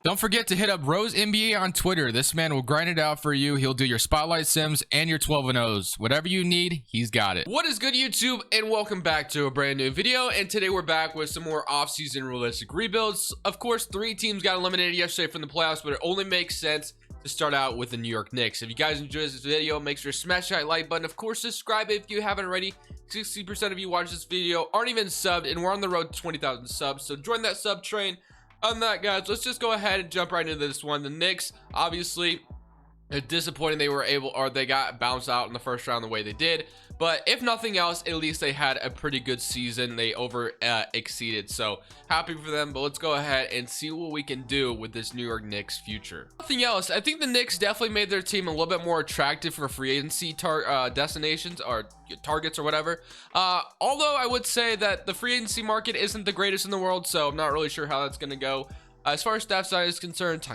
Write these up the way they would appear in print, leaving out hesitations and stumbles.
Don't forget to hit up Rose NBA on Twitter. This man will grind it out for you. He'll do your spotlight sims and your 12 and O's. Whatever you need, he's got it. What is good, YouTube, and welcome back to a brand new video. And today we're back with some more off-season realistic rebuilds. Of course, 3 teams got eliminated yesterday from the playoffs, but it only makes sense to start out with the New York Knicks. If you guys enjoyed this video, make sure to smash that like button. Of course, subscribe if you haven't already. 60% of you watch this video aren't even subbed, and we're on the road to 20,000 subs, so join that sub train. On that, guys, let's just go ahead and jump right into this one. The Knicks, obviously, it's disappointing they got bounced out in the first round the way they did, but if nothing else, at least they had a pretty good season. They exceeded, so happy for them. But let's go ahead and see what we can do with this New York Knicks future. Nothing else, I think the Knicks definitely made their team a little bit more attractive for free agency destinations or targets or whatever. Although I would say that the free agency market isn't the greatest in the world, so I'm not really sure how that's going to go. As far as staff side is concerned,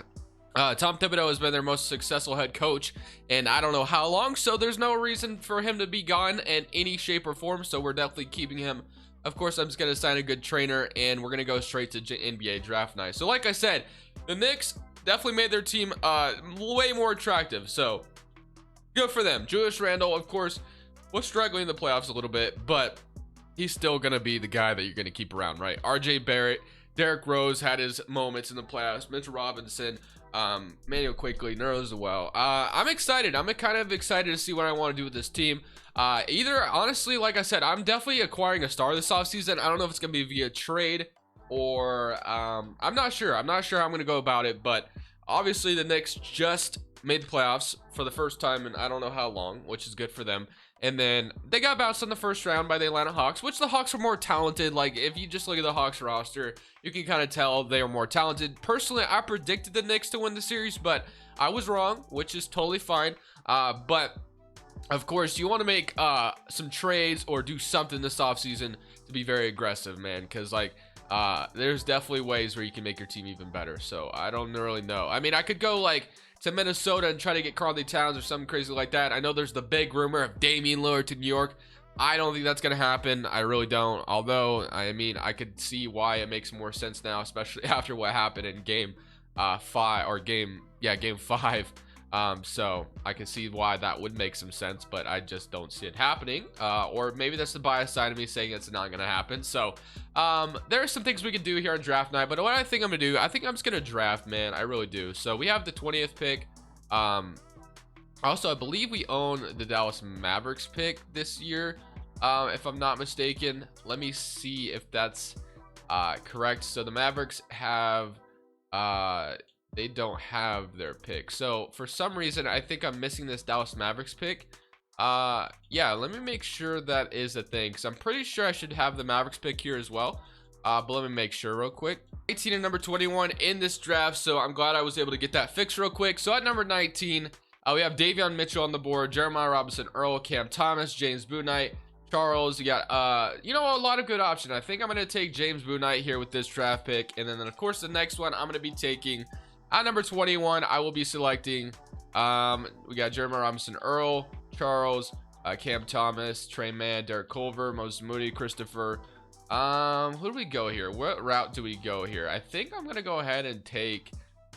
Tom Thibodeau has been their most successful head coach, and I don't know how long, so there's no reason for him to be gone in any shape or form, so we're definitely keeping him. Of course, I'm just going to sign a good trainer, and we're going to go straight to NBA draft night. So like I said, the Knicks definitely made their team way more attractive, so good for them. Julius Randle, of course, was struggling in the playoffs a little bit, but he's still going to be the guy that you're going to keep around, right? RJ Barrett, Derrick Rose had his moments in the playoffs, Mitchell Robinson, Manuel quickly, Nerlens as well. I'm excited. I'm kind of excited to see what I want to do with this team. Either, honestly, like I said, I'm definitely acquiring a star this offseason. I don't know if it's going to be via trade or I'm not sure. I'm not sure how I'm going to go about it, but obviously the Knicks just made the playoffs for the first time in I don't know how long, which is good for them. And then they got bounced in the first round by the Atlanta Hawks, which the Hawks were more talented. Like, if you just look at the Hawks roster, you can kind of tell they are more talented. Personally, I predicted the Knicks to win the series, but I was wrong, which is totally fine. But, of course, you want to make some trades or do something this offseason to be very aggressive, man, because, like, there's definitely ways where you can make your team even better. So, I don't really know. I mean, I could go, like, to Minnesota and try to get Karl Towns or something crazy like that. I know there's the big rumor of Damian Lillard to New York. I don't think that's going to happen. I really don't. Although, I mean, I could see why it makes more sense now, especially after what happened in game 5 or game 5. So I can see why that would make some sense, but I just don't see it happening. Or maybe that's the bias side of me saying it's not going to happen. So there are some things we can do here on draft night, but what I think I'm going to do, I think I'm just going to draft, man. I really do. So we have the 20th pick. Also, I believe we own the Dallas Mavericks pick this year, if I'm not mistaken. Let me see if that's correct. So the Mavericks have they don't have their pick, so for some reason I think I'm missing this Dallas Mavericks pick. Yeah, let me make sure that is a thing, because I'm pretty sure I should have the Mavericks pick here as well. But let me make sure real quick. 18 and number 21 in this draft, so I'm glad I was able to get that fixed real quick. So at number 19, we have Davion Mitchell on the board, Jeremiah Robinson Earl, Cam Thomas, James Bouknight, Charles. You got a lot of good options. I think I'm going to take James Bouknight here with this draft pick, and then of course the next one I'm going to be taking at number 21. I will be selecting we got Jeremiah Robinson Earl, Charles, Cam Thomas, Trey Mann, Derek Culver, Moses Moody, Christopher. Who do we go here? What route do we go here? I think I'm gonna go ahead and take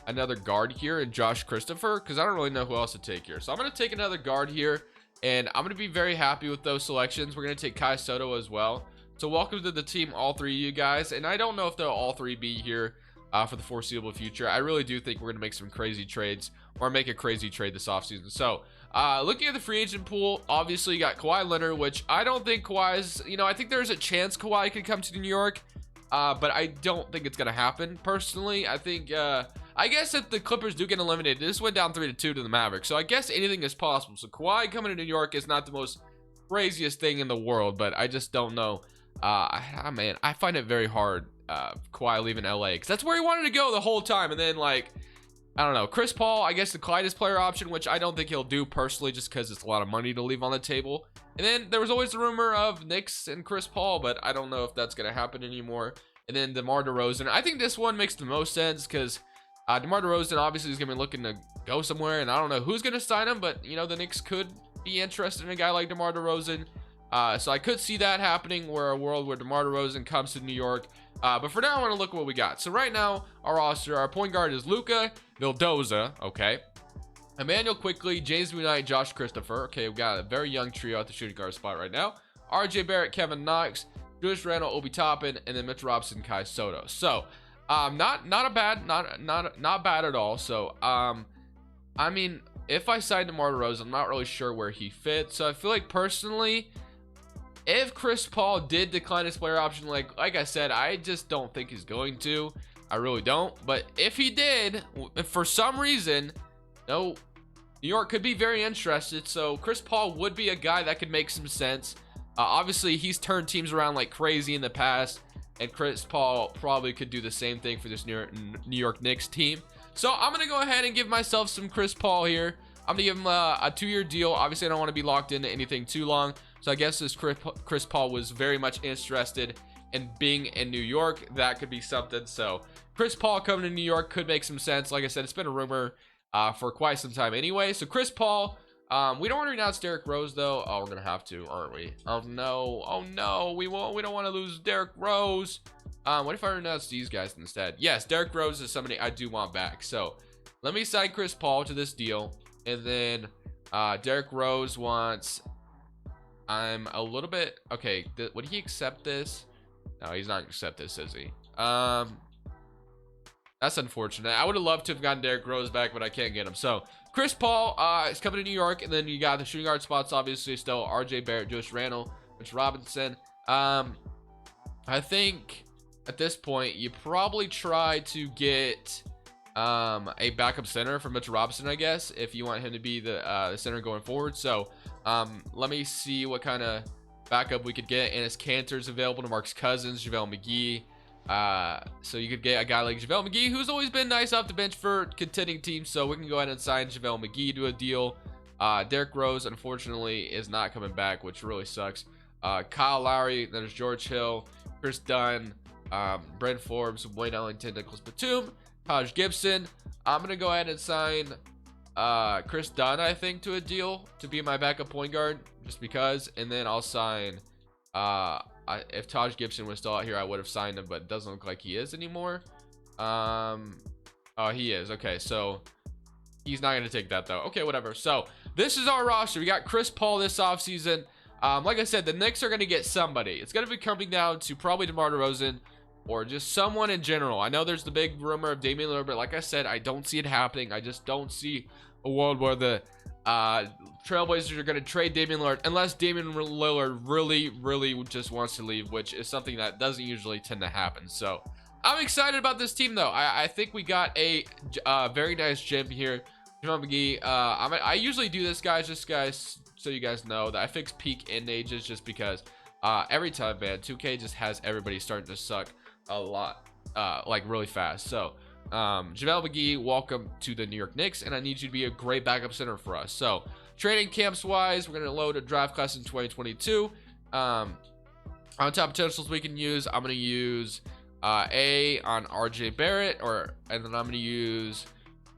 another guard here and Josh Christopher, because I don't really know who else to take here. So I'm gonna take another guard here, and I'm gonna be very happy with those selections. We're gonna take Kai Soto as well. So welcome to the team, all 3 of you guys, and I don't know if they'll all 3 be here for the foreseeable future. I really do think we're going to make some crazy trades, or make a crazy trade this offseason. So, looking at the free agent pool, obviously you got Kawhi Leonard, which I don't think Kawhi's, I think there's a chance Kawhi could come to New York, but I don't think it's going to happen. Personally, I think, I guess if the Clippers do get eliminated, this went down 3-2 to the Mavericks, so I guess anything is possible. So Kawhi coming to New York is not the most craziest thing in the world, but I just don't know. Man, I find it very hard Kawhi leaving LA, because that's where he wanted to go the whole time. And then, like, I don't know, Chris Paul, I guess the Clyde's player option, which I don't think he'll do personally, just because it's a lot of money to leave on the table. And then there was always the rumor of Knicks and Chris Paul, but I don't know if that's going to happen anymore. And then DeMar DeRozan, I think this one makes the most sense, because DeMar DeRozan obviously is going to be looking to go somewhere, and I don't know who's going to sign him, but the Knicks could be interested in a guy like DeMar DeRozan. So I could see that happening, where a world where DeMar DeRozan comes to New York. But for now, I want to look at what we got. So right now, our roster, our point guard is Luka Vildoza. Okay. Emmanuel Quickly, James Bouknight, Josh Christopher. Okay, we've got a very young trio at the shooting guard spot right now. RJ Barrett, Kevin Knox, Julius Randle, Obi Toppin, and then Mitchell Robinson, Kai Soto. So, not bad at all. So, I mean, if I signed DeMar DeRozan, I'm not really sure where he fits. So I feel like personally, if Chris Paul did decline his player option, like I said, I just don't think he's going to. I really don't. But if he did, if for some reason, no, New York could be very interested. So Chris Paul would be a guy that could make some sense. Obviously, he's turned teams around like crazy in the past, and Chris Paul probably could do the same thing for this New York Knicks team. So I'm going to go ahead and give myself some Chris Paul here. I'm going to give him a 2-year deal. Obviously, I don't want to be locked into anything too long. So I guess this Chris Paul was very much interested in being in New York. That could be something. So Chris Paul coming to New York could make some sense. Like I said, it's been a rumor for quite some time anyway. So Chris Paul, we don't want to renounce Derrick Rose though. Oh, we're gonna have to, aren't we? Oh no, we won't. We don't want to lose Derrick Rose. What if I renounce these guys instead? Yes, Derrick Rose is somebody I do want back. So let me sign Chris Paul to this deal, and then Derrick Rose wants. I'm a little bit okay. Would he accept this? No, he's not gonna accept this, is he? That's unfortunate. I would have loved to have gotten Derrick Rose back, but I can't get him. So Chris Paul is coming to New York, and then you got the shooting guard spots, obviously still RJ Barrett, Julius Randle, Mitchell Robinson. I think at this point you probably try to get a backup center for Mitchell Robinson, I guess, if you want him to be the center going forward. So let me see what kind of backup we could get. Enes Kanter's available, to Mark's Cousins, JaVale McGee. So you could get a guy like JaVale McGee, who's always been nice off the bench for contending teams. So we can go ahead and sign JaVale McGee to a deal. Derrick Rose, unfortunately, is not coming back, which really sucks. Kyle Lowry, there's George Hill, Chris Dunn, Brent Forbes, Wayne Ellington, Nicholas Batum, Taj Gibson. I'm going to go ahead and sign Chris Dunn, I think, to a deal to be my backup point guard, just because. And then I'll sign if Taj Gibson was still out here, I would have signed him, but it doesn't look like he is anymore. Oh, he is. Okay, so he's not going to take that, though. Okay, whatever. So this is our roster. We got Chris Paul this offseason. Like I said, the Knicks are going to get somebody. It's going to be coming down to probably DeMar DeRozan or just someone in general. I know there's the big rumor of Damian Lillard, but like I said, I don't see it happening. I just don't see a world where the Trailblazers are going to trade Damian Lillard unless Damian Lillard really just wants to leave, which is something that doesn't usually tend to happen. So I'm excited about this team, though. I think we got a very nice gem here. JaVale McGee, I usually do this, guys, so you guys know that I fix peak end ages just because every time, man, 2K just has everybody starting to suck a lot, like really fast. So JaVale McGee, welcome to the New York Knicks, and I need you to be a great backup center for us. So training camps wise, we're going to load a draft class in 2022. On top potentials we can use, I'm going to use A on RJ Barrett, and then I'm going to use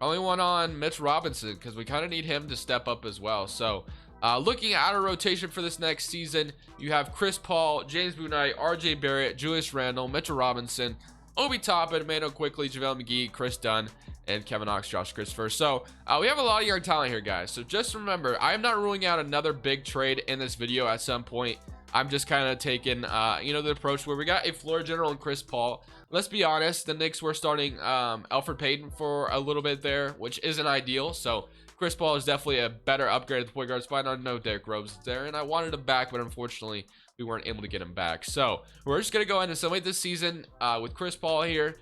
only one on Mitch Robinson because we kind of need him to step up as well. So looking at our rotation for this next season, you have Chris Paul, James Bouknight, RJ Barrett, Julius Randle, Mitchell Robinson, Obi Toppin, Emmanuel Quickly, JaVale McGee, Chris Dunn, and Kevin Knox, Josh Christopher. So we have a lot of young talent here, guys. So just remember, I am not ruling out another big trade in this video at some point. I'm just kind of taking, the approach where we got a floor general and Chris Paul. Let's be honest, the Knicks were starting Elfrid Payton for a little bit there, which isn't ideal. So Chris Paul is definitely a better upgrade at the point guard spot. I know Derrick Rose is there, and I wanted him back, but unfortunately, we weren't able to get him back. So we're just going to go ahead and summate this season with Chris Paul here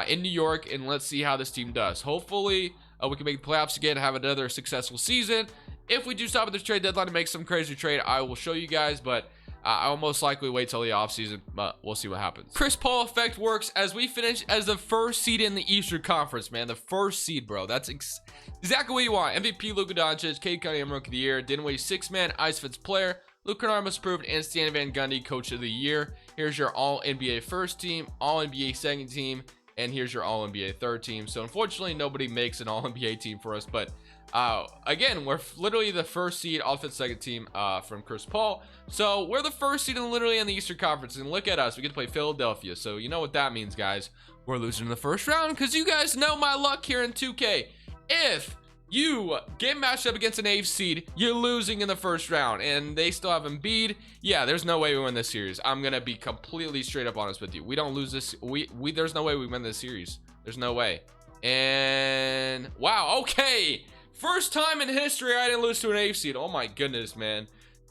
in New York, and let's see how this team does. Hopefully, we can make the playoffs again, have another successful season. If we do stop at this trade deadline and make some crazy trade, I will show you guys, but I'll most likely wait till the offseason, but we'll see what happens. Chris Paul effect works as we finish as the first seed in the Eastern Conference, man. The first seed, bro. That's exactly what you want. MVP Luka Doncic, Cade Cunningham Rookie of the Year, Dinwiddie Sixth Man, Ice Fits Player, Luke Kennard Most Improved, and Stan Van Gundy Coach of the Year. Here's your All-NBA first team, All-NBA second team, and here's your All-NBA third team. So unfortunately, nobody makes an All-NBA team for us, but Again, we're literally the first seed offense second team from Chris Paul. So we're the first seed literally in the Eastern Conference. And look at us. We get to play Philadelphia. So you know what that means, guys. We're losing in the first round because you guys know my luck here in 2K. If you get matched up against an 8th seed, you're losing in the first round. And they still have Embiid. Yeah, there's no way we win this series. I'm going to be completely straight up honest with you. We don't lose this. There's no way we win this series. There's no way. And wow, okay. First time in history I didn't lose to an 8th seed. Oh my goodness, man.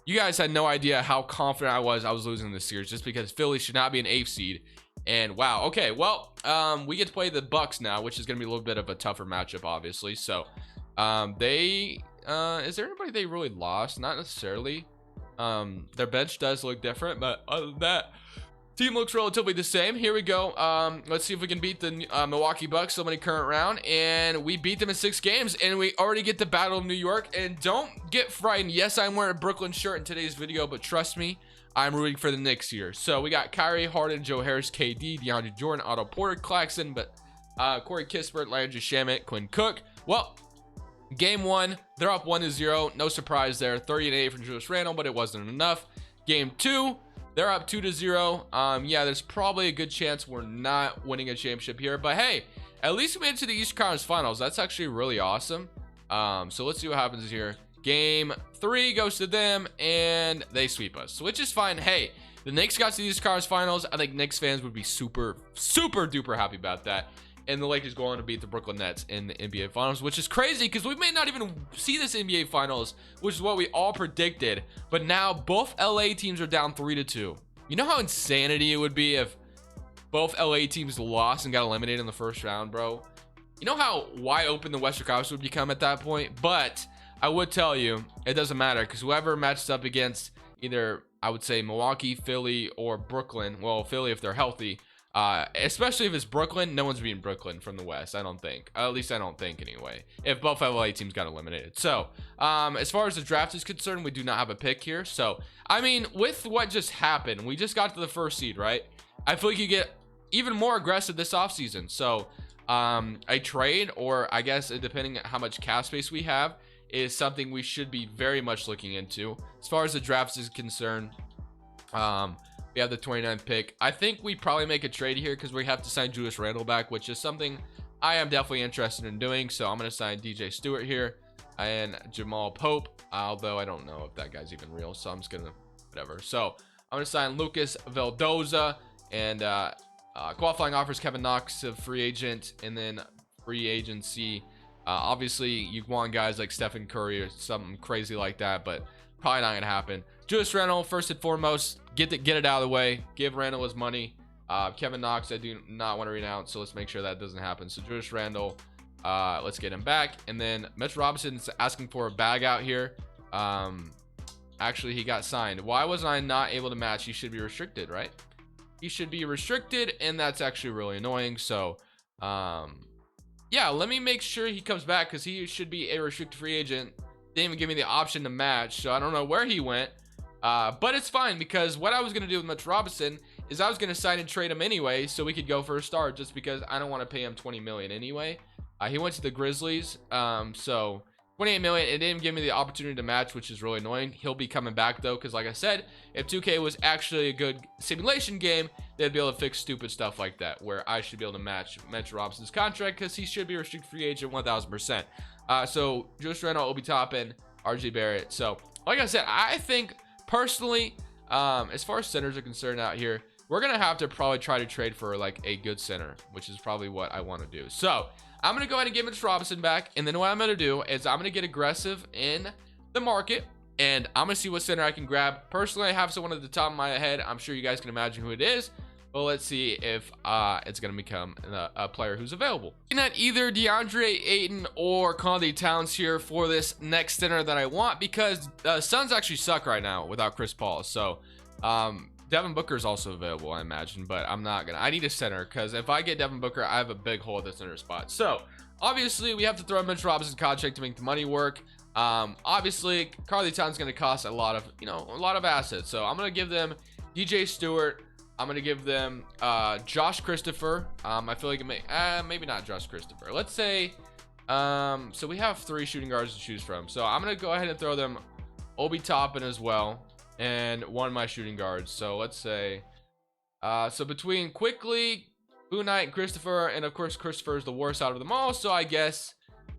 You guys had no idea how confident I was losing this series just because Philly should not be an 8th seed. And wow, okay, well, we get to play the Bucks now, which is going to be a little bit of a tougher matchup, obviously. So, is there anybody they really lost? Not necessarily. Their bench does look different, but other than that, team looks relatively the same. Here we go. Let's see if we can beat the Milwaukee Bucks so many current round. And we beat them in 6 games. And we already get the Battle of New York. And don't get frightened. Yes, I'm wearing a Brooklyn shirt in today's video. But trust me, I'm rooting for the Knicks here. So we got Kyrie, Harden, Joe Harris, KD, DeAndre Jordan, Otto Porter, Claxton, but Corey Kispert, Landry Shamet, Quinn Cook. Well, game 1, they're up 1-0. No surprise there. 30-8 from Julius Randle, but it wasn't enough. Game 2. They're up 2-0. Yeah, there's probably a good chance we're not winning a championship here. But hey, at least we made it to the Eastern Conference Finals. That's actually really awesome. So let's see what happens here. Game 3 goes to them, and they sweep us, which is fine. Hey, the Knicks got to the Eastern Conference Finals. I think Knicks fans would be super, super duper happy about that. And the Lakers go on to beat the Brooklyn Nets in the NBA Finals, which is crazy because we may not even see this NBA Finals, which is what we all predicted. But now both LA teams are down 3-2. You know how insanity it would be if both LA teams lost and got eliminated in the first round, bro? You know how wide open the Western Conference would become at that point? But I would tell you, it doesn't matter because whoever matches up against either, I would say, Milwaukee, Philly, or Brooklyn. Well, Philly if they're healthy. Especially if it's Brooklyn, no one's beating Brooklyn from the West, I don't think. At least I don't think anyway, if both LA teams got eliminated. So, as far as the draft is concerned, we do not have a pick here. So, I mean, with what just happened, we just got to the first seed, right? I feel like you get even more aggressive this offseason. So, a trade, or I guess depending on how much cap space we have, is something we should be very much looking into. As far as the draft is concerned, we have the 29th pick. I think we probably make a trade here because we have to sign Julius Randle back, which is something I am definitely interested in doing. So I'm going to sign DJ Stewart here and Jamal Pope, although I don't know if that guy's even real. So I'm just going to whatever. So I'm going to sign Lucas Veldoza, and qualifying offers Kevin Knox, a free agent, and then free agency. Obviously, you want guys like Stephen Curry or something crazy like that, but probably not going to happen. Julius Randle, first and foremost, get it out of the way. Give Randle his money. Kevin Knox, I do not want to renounce, so let's make sure that doesn't happen. So Julius Randle, let's get him back. And then Mitch Robinson's asking for a bag out here. Actually, he got signed. Why was I not able to match? He should be restricted, right? He should be restricted, and that's actually really annoying. So, yeah, let me make sure he comes back because he should be a restricted free agent. Didn't even give me the option to match, so I don't know where he went. But it's fine because what I was going to do with Mitch Robinson is I was going to sign and trade him anyway so we could go for a star, just because I don't want to pay him $20 million anyway. He went to the Grizzlies, so $28 million. It didn't give me the opportunity to match, which is really annoying. He'll be coming back though, because like I said, if 2K was actually a good simulation game, they'd be able to fix stupid stuff like that, where I should be able to match Mitch Robinson's contract because he should be a restricted free agent 1,000%. So Julius Randle, Obi Toppin, RJ Barrett. So like I said, I think personally, as far as centers are concerned out here, we're gonna have to probably try to trade for like a good center, which is probably what I want to do. So I'm gonna go ahead and give Mitch Robinson back, and then what I'm gonna do is I'm gonna get aggressive in the market, and I'm gonna see what center I can grab. Personally, I have someone at the top of my head. I'm sure you guys can imagine who it is. But let's see if it's going to become a player who's available. Looking at either DeAndre Ayton or Conley Towns here for this next center that I want, because Suns actually suck right now without Chris Paul. So Devin Booker is also available, I imagine, but I'm not going to. I need a center because if I get Devin Booker, I have a big hole at the center spot. So obviously we have to throw Mitch Robinson's contract to make the money work. Obviously Conley Towns is going to cost a lot of assets. So I'm going to give them DJ Stewart. I'm going to give them Josh Christopher. I feel like it maybe not Josh Christopher. Let's say So we have 3 shooting guards to choose from. So I'm gonna go ahead and throw them Obi Toppin as well, and one of my shooting guards. So let's say, so between Quickly, Boone Knight, and Christopher, and of course Christopher is the worst out of them all. So I guess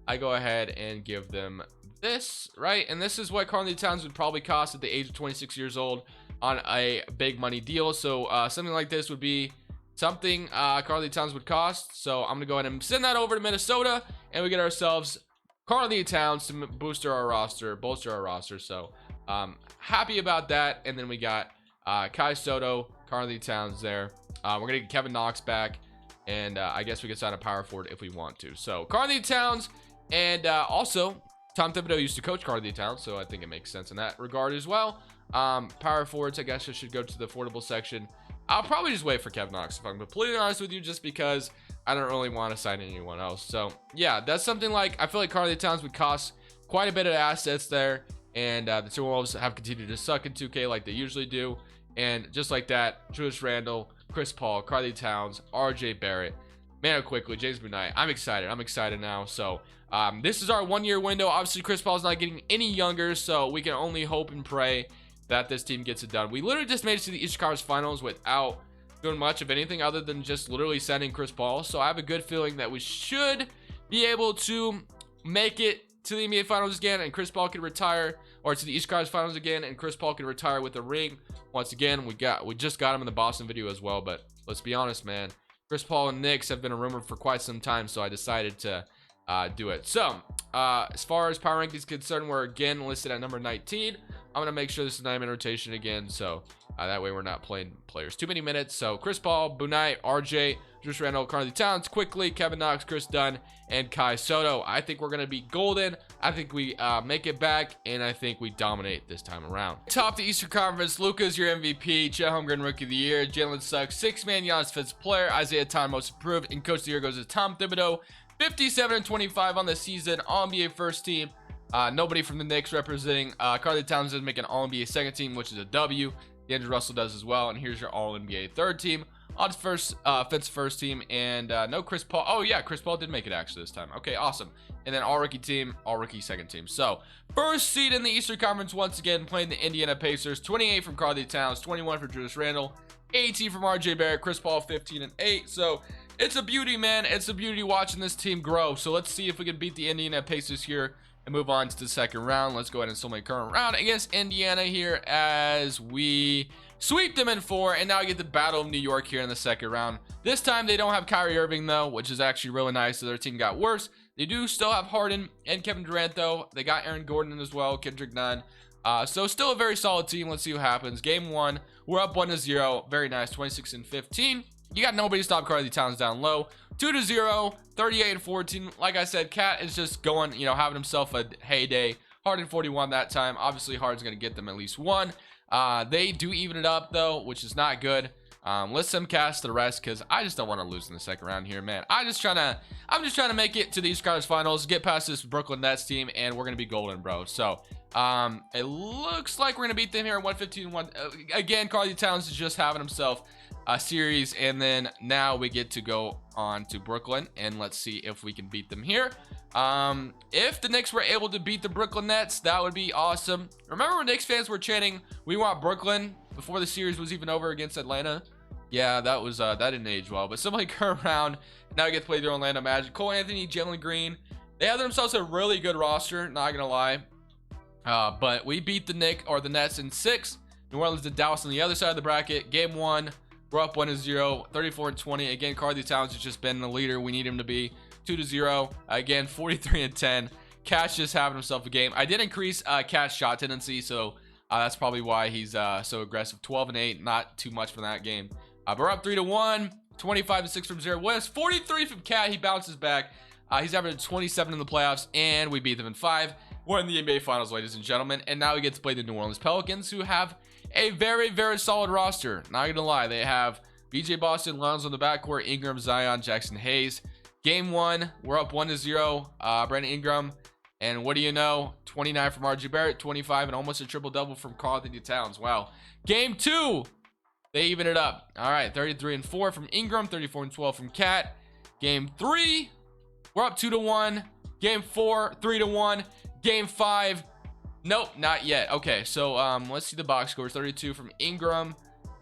I go ahead and give them this, right? And this is what Karl-Anthony Towns would probably cost at the age of 26 years old on a big money deal. So something like this would be something Karl-Anthony Towns would cost. So I'm gonna go ahead and send that over to Minnesota, and we get ourselves Karl-Anthony Towns to bolster our roster. So happy about that. And then we got Kai Soto, Karl-Anthony Towns there. We're gonna get Kevin Knox back, and I guess we could sign a power forward if we want to. So Karl-Anthony Towns, and also Tom Thibodeau used to coach Karl-Anthony Towns, so I think it makes sense in that regard as well. Power forwards, I guess I should go to the affordable section. I'll probably just wait for Kevin Knox, if I'm completely honest with you, just because I don't really want to sign anyone else. So yeah, that's something like, I feel like Karl-Anthony Towns would cost quite a bit of assets there, and the Timberwolves have continued to suck in 2K like they usually do. And just like that, Julius Randle, Chris Paul, Karl-Anthony Towns, RJ Barrett, Manu Quickly, James Boone Knight. I'm excited now. So this is our 1-year window. Obviously Chris Paul's not getting any younger, so we can only hope and pray that this team gets it done. We literally just made it to the Eastern Conference Finals without doing much of anything other than just literally sending Chris Paul. So I have a good feeling that we should be able to make it to the NBA Finals again, and Chris Paul can retire, or to the Eastern Conference Finals again, and Chris Paul can retire with a ring. Once again, we just got him in the Boston video as well. But let's be honest, man, Chris Paul and Knicks have been a rumor for quite some time, so I decided to do it. So as far as power rankings julius we're again listed at number 19. I'm gonna make sure this is 9-man rotation again, so that way we're not playing players too many minutes. So Chris Paul, Boone Knight, RJ, Julius Randle, Karl-Anthony Towns, Quickly, Kevin Knox, Chris Dunn, and Kai Soto. I think we're gonna be golden. I think we make it back, and I think we dominate this time around. Top the Eastern Conference, Luka's your MVP, Chet Holmgren Rookie of the Year, Jalen Suggs 6-man, Giannis Defensive Player, Isaiah Todd Most Improved, and Coach of the Year goes to Tom Thibodeau. 57-25 on the season, All-NBA first team. Nobody from the Knicks representing. Karl-Anthony Towns doesn't make an All-NBA second team, which is a W. D'Angelo Russell does as well. And here's your All-NBA third team. Odds first, offense first team, and no Chris Paul. Oh yeah, Chris Paul did make it actually this time. Okay, awesome. And then all rookie team, all rookie second team. So first seed in the Eastern Conference once again, playing the Indiana Pacers. 28 from Karl-Anthony Towns, 21 for Julius Randle, 18 from RJ Barrett, Chris Paul 15 and 8. So it's a beauty, man. It's a beauty watching this team grow. So let's see if we can beat the Indiana Pacers here and move on to the second round. Let's go ahead and still make current round against Indiana here as we sweep them in 4, and now we get the Battle of New York here in the second round. This time they don't have Kyrie Irving though, which is actually really nice. So their team got worse. They do still have Harden and Kevin Durant though. They got Aaron Gordon as well, Kendrick Nunn. So still a very solid team. Let's see what happens. Game 1, we're up 1-0. Very nice, 26-15. You got nobody to stop Karl-Anthony Towns down low. 2-0, 38-14. Like I said, Cat is just going, having himself a heyday. Harden 41 that time. Obviously, Harden's going to get them at least 1. They do even it up, though, which is not good. Let's simcast the rest because I just don't want to lose in the second round here, man. I'm just trying to make it to the East Conference Finals, get past this Brooklyn Nets team, and we're going to be golden, bro. So it looks like we're going to beat them here at 115-1. Again, Karl-Anthony Towns is just having himself a series, and then now we get to go on to Brooklyn, and let's see if we can beat them here. If the Knicks were able to beat the Brooklyn Nets, that would be awesome. Remember when Knicks fans were chanting, "We want Brooklyn," before the series was even over against Atlanta? Yeah, that was that didn't age well. But somebody come around, now we get to play the Orlando Magic. Cole Anthony, Jalen Green, they have themselves a really good roster, not gonna lie. But we beat the Nets in 6. New Orleans did Dallas on the other side of the bracket. Game 1, we're up 1-0, 34-20. Again, Karl-Anthony Towns has just been the leader we need him to be. 2-0. Again, 43-10. Cash just having himself a game. I did increase Cash shot tendency, so that's probably why he's so aggressive. 12-8, not too much from that game. But we're up 3-1, 25-6 from Zero West, 43 from Cat. He bounces back. He's averaging 27 in the playoffs, and we beat them in 5. We're in the NBA Finals, ladies and gentlemen, and now we get to play the New Orleans Pelicans, who have a very, very solid roster. Not gonna lie, they have BJ Boston, Lonzo in the backcourt, Ingram, Zion, Jackson Hayes. Game 1, we're up 1-0. Brandon Ingram, and what do you know? 29 from RJ Barrett, 25, and almost a triple-double from Karl-Anthony Towns. Wow. Game 2, they even it up. All right, 33-4 from Ingram, 34-12 from Cat. Game 3, we're up 2-1. Game 4, 3-1. Game 5, nope, not yet. Okay, so let's see the box scores. 32 from Ingram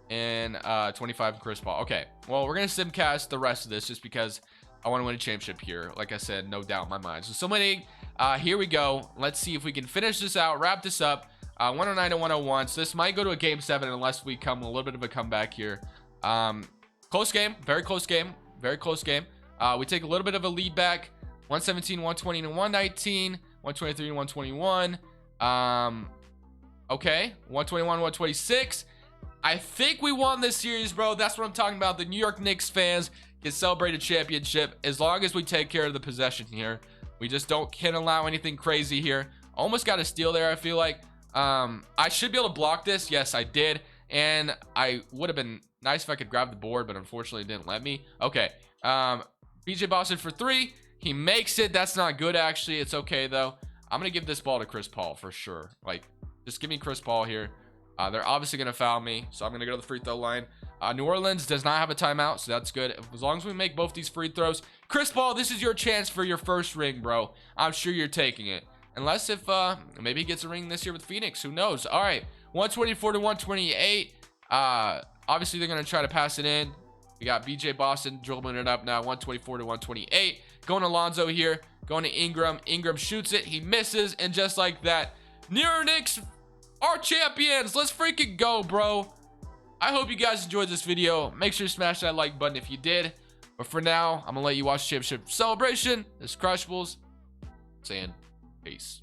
and 25 from Chris Paul. Okay, well, we're gonna simcast the rest of this just because I want to win a championship here. Like I said, no doubt in my mind. So many. Here we go. Let's see if we can finish this out, wrap this up. 109 to 101. So this might go to a game 7 unless we come a little bit of a comeback here. Close game, very close game, very close game. We take a little bit of a lead back. 117, 120 to 119, 123 to 121. Okay, 121, 126. I think we won this series, bro. That's what I'm talking about. The New York Knicks fans can celebrate a championship as long as we take care of the possession here. We just can't allow anything crazy here. Almost got a steal there, I feel like. I should be able to block this. Yes, I did. And I would have been nice if I could grab the board, but unfortunately it didn't let me. Okay. BJ Boston for 3. He makes it. That's not good, actually. It's okay, though. I'm going to give this ball to Chris Paul for sure. Like, just give me Chris Paul here. They're obviously going to foul me, so I'm going to go to the free throw line. New Orleans does not have a timeout, so that's good. As long as we make both these free throws. Chris Paul, this is your chance for your first ring, bro. I'm sure you're taking it. Unless if maybe he gets a ring this year with Phoenix. Who knows? All right. 124 to 128. Obviously, they're going to try to pass it in. We got BJ Boston dribbling it up now. 124 to 128. Going to Lonzo here. Going to Ingram. Ingram shoots it. He misses. And just like that, New York Knicks are champions. Let's freaking go, bro. I hope you guys enjoyed this video. Make sure to smash that like button if you did. But for now, I'm going to let you watch the championship celebration. This is Crushables saying peace.